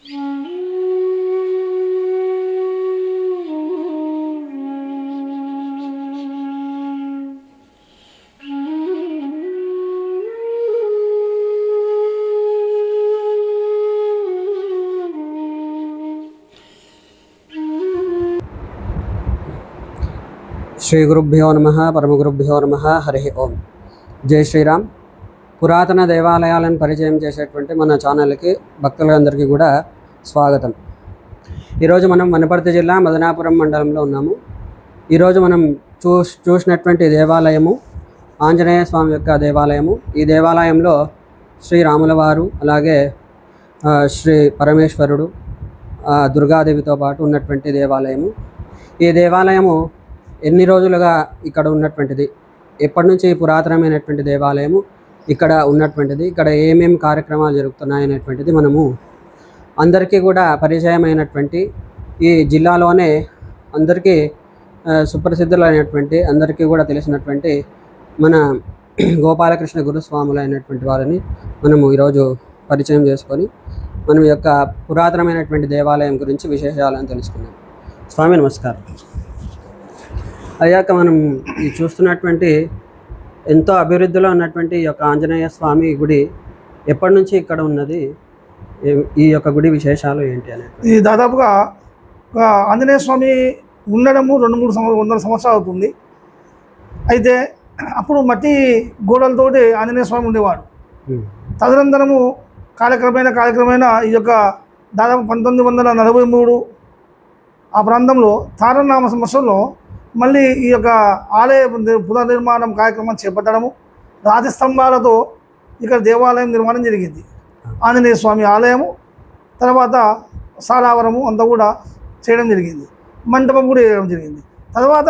శ్రీ గురుభ్యో నమః పరమగురుభ్యో నమః హరి ఓం. జై శ్రీరామ్. పురాతన దేవాలయాలను పరిచయం చేసేటువంటి మన ఛానల్కి భక్తులందరికీ కూడా స్వాగతం. ఈరోజు మనం వనపర్తి జిల్లా మదనాపురం మండలంలో ఉన్నాము. ఈరోజు మనం చూసినటువంటి దేవాలయము ఆంజనేయ స్వామి యొక్క దేవాలయము. ఈ దేవాలయంలో శ్రీరాముల వారు, అలాగే శ్రీ పరమేశ్వరుడు, దుర్గాదేవితో పాటు ఉన్నటువంటి దేవాలయము. ఈ దేవాలయము ఎన్ని రోజులుగా ఇక్కడ ఉన్నటువంటిది, ఎప్పటి నుంచి పురాతనమైనటువంటి దేవాలయము ఇక్కడ ఉన్నటువంటిది, ఇక్కడ ఏమేమి కార్యక్రమాలు జరుగుతున్నాయి అనేటువంటిది మనము అందరికీ కూడా పరిచయమైనటువంటి, ఈ జిల్లాలోనే అందరికీ సుప్రసిద్ధులైనటువంటి, అందరికీ కూడా తెలిసినటువంటి మన గోపాలకృష్ణ గురుస్వాములు అయినటువంటి వారిని మనము ఈరోజు పరిచయం చేసుకొని మనం యొక్క పురాతనమైనటువంటి దేవాలయం గురించి విశేషాలను తెలుసుకున్నాం. స్వామి నమస్కారం. అయ్యాక మనం ఈ చూస్తున్నటువంటి ఎంతో అభివృద్ధిలో ఉన్నటువంటి ఈ యొక్క ఆంజనేయ స్వామి గుడి ఎప్పటి నుంచి ఇక్కడ ఉన్నది, ఈ యొక్క గుడి విశేషాలు ఏంటి అనేది? ఇది దాదాపుగా ఆంజనేయ స్వామి ఉండడము 200-300 సంవత్సరాలు అవుతుంది. అయితే అప్పుడు మట్టి గోడలతోటి ఆంజనేయ స్వామి ఉండేవాడు. తదనంతరము కాలక్రమేణా ఈ యొక్క దాదాపు 1943 ఆ ప్రాంతంలో తారనామ సంవత్సరంలో మళ్ళీ ఈ యొక్క ఆలయ పునర్నిర్మాణం కార్యక్రమం చేపట్టడము, రాజస్తంభాలతో ఇక్కడ దేవాలయం నిర్మాణం జరిగింది. ఆంజనేయ స్వామి ఆలయము, తర్వాత సాలావరము అంతా కూడా చేయడం జరిగింది, మంటపం కూడా చేయడం జరిగింది. తర్వాత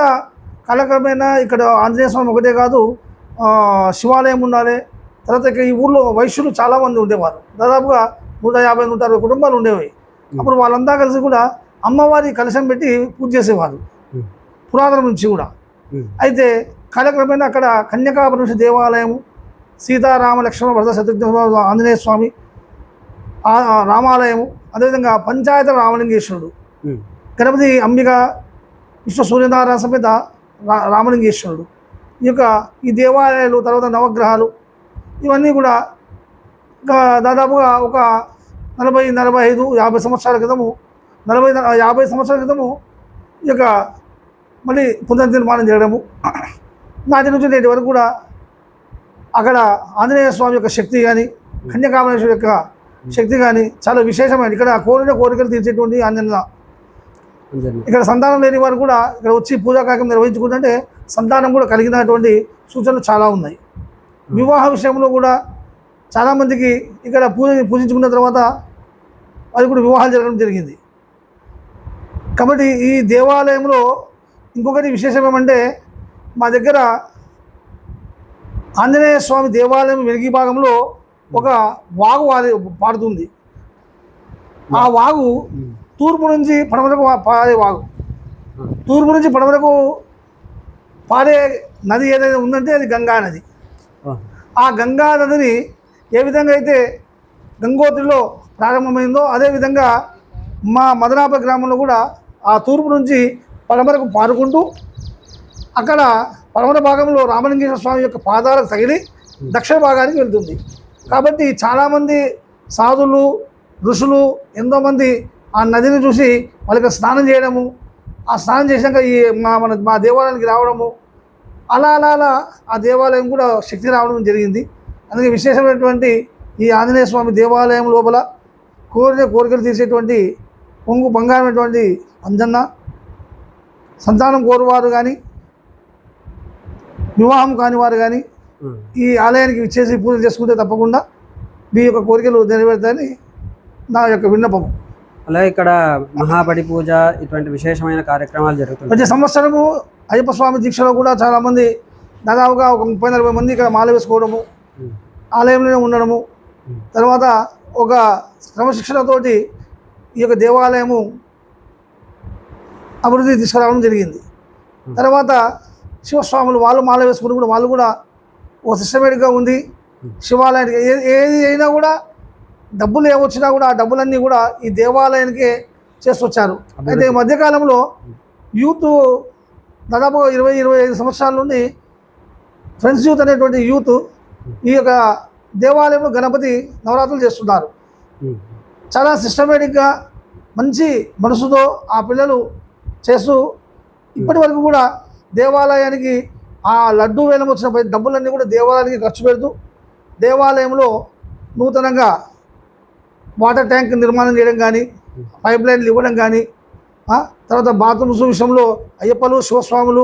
కాలక్రమేణా ఇక్కడ ఆంజనేయ స్వామి ఒకటే కాదు, శివాలయం ఉండాలి. తర్వాత ఇక ఈ ఊళ్ళో వైశ్యులు చాలామంది ఉండేవారు. దాదాపుగా 150-160 కుటుంబాలు ఉండేవి. అప్పుడు వాళ్ళంతా కలిసి కూడా అమ్మవారి కలశం పెట్టి పూజ చేసేవారు పురాతనం నుంచి కూడా. అయితే కాలక్రమేణా అక్కడ కన్యకాపరమేశ్వర దేవాలయము, సీతారామ లక్ష్మణ భరత శత్రుఘ్న ఆంజనేయ స్వామి రామాలయము, అదేవిధంగా పంచాయత రామలింగేశ్వరుడు, గణపతి అంబిక విష్ణు సూర్యనారాయణ సమేత రామలింగేశ్వరుడు, ఈ దేవాలయాలు, తర్వాత నవగ్రహాలు, ఇవన్నీ కూడా దాదాపుగా ఒక 40-45-50 సంవత్సరాల క్రితము, 40-50 సంవత్సరాల క్రితము ఈ యొక్క మళ్ళీ పునర్నిర్మాణం చేయడము. నాటి నుంచి నేటి వరకు కూడా అక్కడ ఆంజనేయ స్వామి యొక్క శక్తి కానీ, కన్యకామేశ్వరి యొక్క శక్తి కానీ చాలా విశేషమైనది. ఇక్కడ కోరికలు తీర్చేటువంటి ఆంజనేయ. ఇక్కడ సంతానం లేని వారు కూడా ఇక్కడ వచ్చి పూజా కార్యక్రమం నిర్వహించుకుంటే సంతానం కూడా కలిగినటువంటి సూచనలు చాలా ఉన్నాయి. వివాహ విషయంలో కూడా చాలామందికి ఇక్కడ పూజించుకున్న తర్వాత అది కూడా వివాహాలు జరగడం జరిగింది. కాబట్టి ఈ దేవాలయంలో ఇంకొకటి విశేషం ఏమంటే, మా దగ్గర ఆంజనేయ స్వామి దేవాలయం వెలిగి భాగంలో ఒక వాగు పారుతుంది. ఆ వాగు తూర్పు నుంచి పడమరకు పారే వాగు. తూర్పు నుంచి పడమరకు పారే నది ఏదైతే ఉందంటే అది గంగా నది. ఆ గంగా నదిని ఏ విధంగా అయితే గంగోత్రిలో ప్రారంభమైందో అదేవిధంగా మా మదనాపురం గ్రామంలో కూడా ఆ తూర్పు నుంచి పడమరకు పారుకుంటూ అక్కడ పడమర భాగంలో రామలింగేశ్వర స్వామి యొక్క పాదాలకు తగిలి దక్షిణ భాగానికి వెళ్తుంది. కాబట్టి చాలామంది సాధులు, ఋషులు ఎంతోమంది ఆ నదిని చూసి వాళ్ళకి స్నానం చేయడము, ఆ స్నానం చేశాక మా దేవాలయానికి రావడము, అలా ఆ దేవాలయం కూడా శక్తి రావడం జరిగింది. అందుకే విశేషమైనటువంటి ఈ ఆంజనేయ స్వామి దేవాలయం లోపల కోరికలు తీసేటువంటి పొంగు బంగారమైనటువంటి అంజన్న, సంతానం కోరువారు కానీ, వివాహం కాని వారు కానీ ఈ ఆలయానికి విచ్చేసి పూజలు చేసుకుంటే తప్పకుండా మీ యొక్క కోరికలు నెరవేరుతాయని నా యొక్క విన్నపం. అలాగే ఇక్కడ మహాబడి పూజ, ఇటువంటి విశేషమైన కార్యక్రమాలు జరుగుతాయి. ప్రతి సంవత్సరము అయ్యప్ప స్వామి దీక్షలో కూడా చాలామంది, దాదాపుగా ఒక 30-40 మంది ఇక్కడ మాల వేసుకోవడము, ఆలయంలోనే ఉండడము, తర్వాత ఒక క్రమశిక్షణతోటి ఈ యొక్క దేవాలయము అభివృద్ధి తీసుకురావడం జరిగింది. తర్వాత శివస్వాములు వాళ్ళు మాల వేసుకుని కూడా వాళ్ళు కూడా ఒక సిస్టమేటిక్గా ఉంది. శివాలయానికి ఏది అయినా కూడా డబ్బులు ఏమొచ్చినా కూడా ఆ డబ్బులన్నీ కూడా ఈ దేవాలయానికే చేస్తొచ్చారు. అయితే ఈ మధ్యకాలంలో యూత్ దాదాపు 20-25 సంవత్సరాల నుండి ఫ్రెండ్స్ యూత్ అనేటువంటి యూత్ ఈ యొక్క దేవాలయంలో గణపతి నవరాత్రులు చేస్తున్నారు. చాలా సిస్టమేటిక్గా మంచి మనసుతో ఆ పిల్లలు చేస్తూ ఇప్పటి వరకు కూడా దేవాలయానికి ఆ లడ్డూ వేలం వచ్చిన డబ్బులన్నీ కూడా దేవాలయానికి ఖర్చు పెడుతూ దేవాలయంలో నూతనంగా వాటర్ ట్యాంక్ నిర్మాణం చేయడం కానీ, పైప్ లైన్లు ఇవ్వడం కానీ, తర్వాత బాత్రూమ్స్ విషయంలో అయ్యప్పలు శివస్వాములు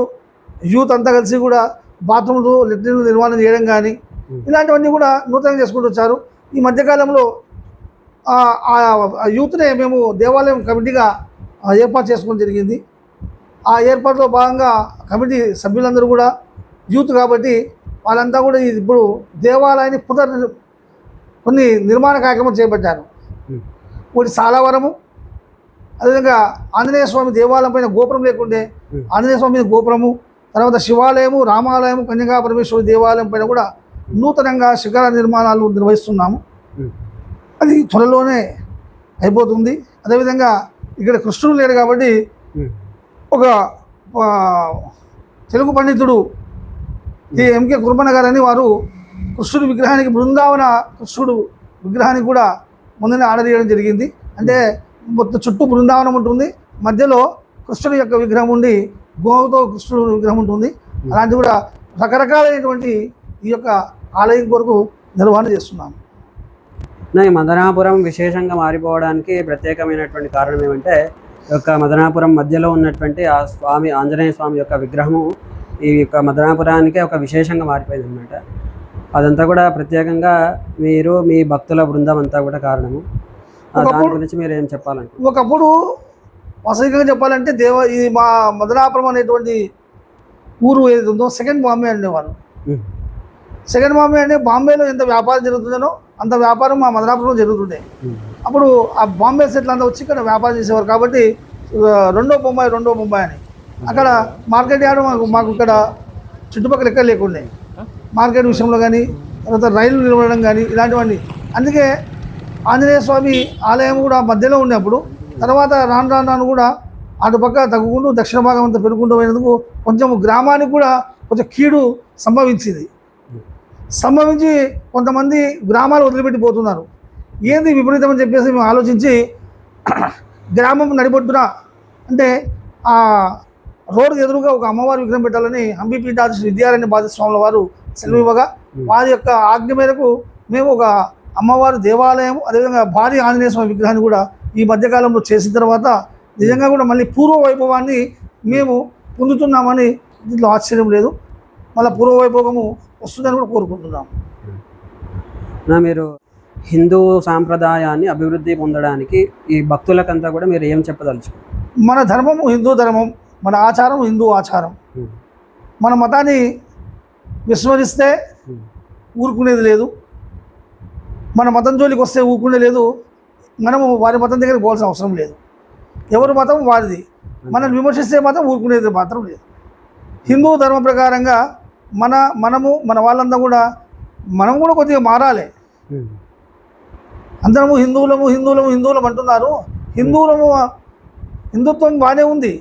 యూత్ అంతా కలిసి కూడా బాత్రూమ్లు లెట్రిన్లు నిర్మాణం చేయడం కానీ ఇలాంటివన్నీ కూడా నూతనంగా చేసుకుంటూ వచ్చారు. ఈ మధ్యకాలంలో ఆ యూత్నే మేము దేవాలయం కమిటీగా ఏర్పాటు చేసుకోవడం జరిగింది. ఆ ఏర్పాటులో భాగంగా కమిటీ సభ్యులందరూ కూడా యూత్ కాబట్టి వాళ్ళంతా కూడా ఇప్పుడు దేవాలయాన్ని కొన్ని నిర్మాణ కార్యక్రమం చేపట్టారు. ఒకటి సాలవరము, అదేవిధంగా ఆంజనేయ స్వామి దేవాలయం పైన గోపురం లేకుండే ఆంజనేయ స్వామి మీద గోపురము, తర్వాత శివాలయము, రామాలయము, కన్యకా పరమేశ్వరి దేవాలయం పైన కూడా నూతనంగా శిఖర నిర్మాణాలు నిర్వహిస్తున్నాము. అది త్వరలోనే అయిపోతుంది. అదేవిధంగా ఇక్కడ కృష్ణుడు లేడు కాబట్టి ఒక తెలుగు పండితుడు ఎంకే కుర్మన్న గారని వారు కృష్ణుడి విగ్రహానికి బృందావన కృష్ణుడు విగ్రహానికి కూడా ముందునే ఆర్డర్ చేయడం జరిగింది. అంటే మొత్తం చుట్టూ బృందావనం ఉంటుంది, మధ్యలో కృష్ణుడి యొక్క విగ్రహం ఉండి గోవుతో కృష్ణుడు విగ్రహం ఉంటుంది. అలాంటి కూడా రకరకాలైనటువంటి ఈ యొక్క ఆలయం కొరకు నిర్వహణ చేస్తున్నాము. ఈ మదనాపురం విశేషంగా మారిపోవడానికి ప్రత్యేకమైనటువంటి కారణం ఏమంటే ఈ యొక్క మదనాపురం మధ్యలో ఉన్నటువంటి ఆ స్వామి ఆంజనేయ స్వామి యొక్క విగ్రహము ఈ యొక్క మదనాపురానికే ఒక విశేషంగా మారిపోయింది అనమాట. అదంతా కూడా ప్రత్యేకంగా మీరు మీ భక్తుల బృందం అంతా కూడా కారణము. దాని గురించి మీరు ఏం చెప్పాలంటే, ఒకప్పుడు వాస్తవికంగా చెప్పాలంటే ఇది మా మదనాపురం అనేటువంటి ఊరు ఏది ఉందో సెకండ్ బాంబే అనేవారు. సెకండ్ బాంబే అంటే బాంబేలో ఎంత వ్యాపారం జరుగుతుందనో అంత వ్యాపారం మా మదనాపురంలో జరుగుతుండే. అప్పుడు ఆ బాంబే సెట్లు అంతా వచ్చి ఇక్కడ వ్యాపారం చేసేవారు కాబట్టి రెండో బొంబాయి అని అక్కడ మార్కెట్ యార్డ్ మాకు ఇక్కడ చుట్టుపక్కల ఎక్కడ లేకుండే. మార్కెట్ విషయంలో కానీ, తర్వాత రైలు నిలవడం కానీ ఇలాంటివన్నీ. అందుకే ఆంజనేయ స్వామి ఆలయం కూడా మధ్యలో ఉన్నప్పుడు తర్వాత రాను కూడా అటుపక్క తగ్గుకుంటూ దక్షిణ భాగం అంతా పెరుగుకుంటూ పోయినందుకు కొంచెం గ్రామానికి కూడా కొంచెం కీడు సంభవించి కొంతమంది గ్రామాలు వదిలిపెట్టిపోతున్నారు. ఏంది విపరీతం అని చెప్పేసి మేము ఆలోచించి గ్రామం నడిబొడ్డున అంటే ఆ రోడ్డుకు ఎదురుగా ఒక అమ్మవారి విగ్రహం పెట్టాలని హంపి పీఠాధీశులు విద్యారణ్య భారతస్వాముల వారు సెలవివ్వగా వారి యొక్క ఆజ్ఞ మేరకు మేము ఒక అమ్మవారి దేవాలయం అదేవిధంగా భారీ ఆంజనేయ స్వామి విగ్రహాన్ని కూడా ఈ మధ్యకాలంలో చేసిన తర్వాత నిజంగా కూడా మళ్ళీ పూర్వ వైభవాన్ని మేము పొందుతున్నామని దీంట్లో ఆశ్చర్యం లేదు. మళ్ళీ పూర్వ వైభవము వస్తుందని కూడా కోరుకుంటున్నాం. మీరు హిందూ సాంప్రదాయాన్ని అభివృద్ధి పొందడానికి ఈ భక్తులకంతా కూడా మీరు ఏం చెప్పదలుచుకున్నారు? మన ధర్మము హిందూ ధర్మం, మన ఆచారం హిందూ ఆచారం. మన మతాన్ని విస్మరిస్తే ఊరుకునేది లేదు, మన మతం జోలికి వస్తే ఊరుకునేది లేదు, మనము వారి మతం దగ్గరికి పోవాల్సిన అవసరం లేదు. ఎవరి మతం వారిది, మనం విమర్శిస్తే మాత్రం ఊరుకునేది మాత్రం లేదు. హిందూ ధర్మ ప్రకారంగా మన వాళ్ళంతా కూడా మనం కూడా కొద్దిగా మారాలి. అందరము హిందువులం అంటున్నారు. హిందుత్వం బాగానే ఉంది.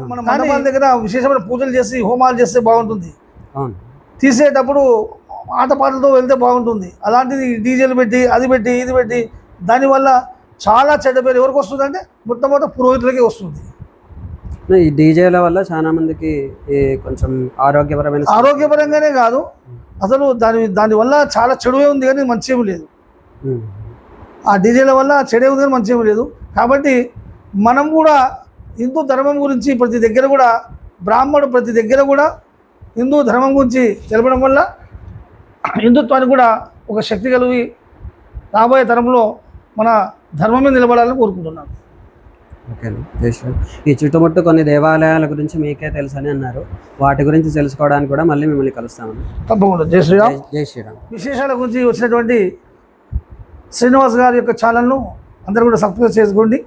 మన మండపాల దగ్గర విశేషమైన పూజలు చేసి హోమాలు చేస్తే బాగుంటుంది, తీసేటప్పుడు ఆటపాటలతో వెళ్తే బాగుంటుంది. అలాంటిది డీజేలు పెట్టి అది పెట్టి ఇది పెట్టి దానివల్ల చాలా చెడ్డ పేరు ఎవరికి వస్తుందంటే మొట్టమొదటి పురోహితులకే వస్తుంది. ఈ డీజేల వల్ల చాలా మందికి కొంచెం ఆరోగ్యపరంగానే కాదు, అసలు దానివల్ల చాలా చెడువే ఉంది కానీ మంచి ఏమి లేదు. ఆ డీజేల వల్ల చెడే ఉంది కానీ మంచి ఏమి లేదు. కాబట్టి మనం కూడా హిందూ ధర్మం గురించి ప్రతి దగ్గర కూడా బ్రాహ్మణుడు ప్రతి దగ్గర కూడా హిందూ ధర్మం గురించి తెలపడం వల్ల హిందుత్వానికి కూడా ఒక శక్తి కలిగి రాబోయే తరంలో మన ధర్మమే నిలబడాలని కోరుకుంటున్నాను. ఓకే, ఈ చుట్టుముట్టు కొన్ని దేవాలయాల గురించి మీకే తెలుసని అన్నారు. వాటి గురించి తెలుసుకోవడానికి కూడా మళ్ళీ మిమ్మల్ని కలుస్తామని. తప్పకుండా. జై శ్రీరామ్. జై శ్రీరామ్. విశేషాల గురించి వచ్చినటువంటి శ్రీనివాస్ గారి యొక్క ఛానల్ను అందరూ కూడా సబ్స్క్రైబ్ చేసుకోండి.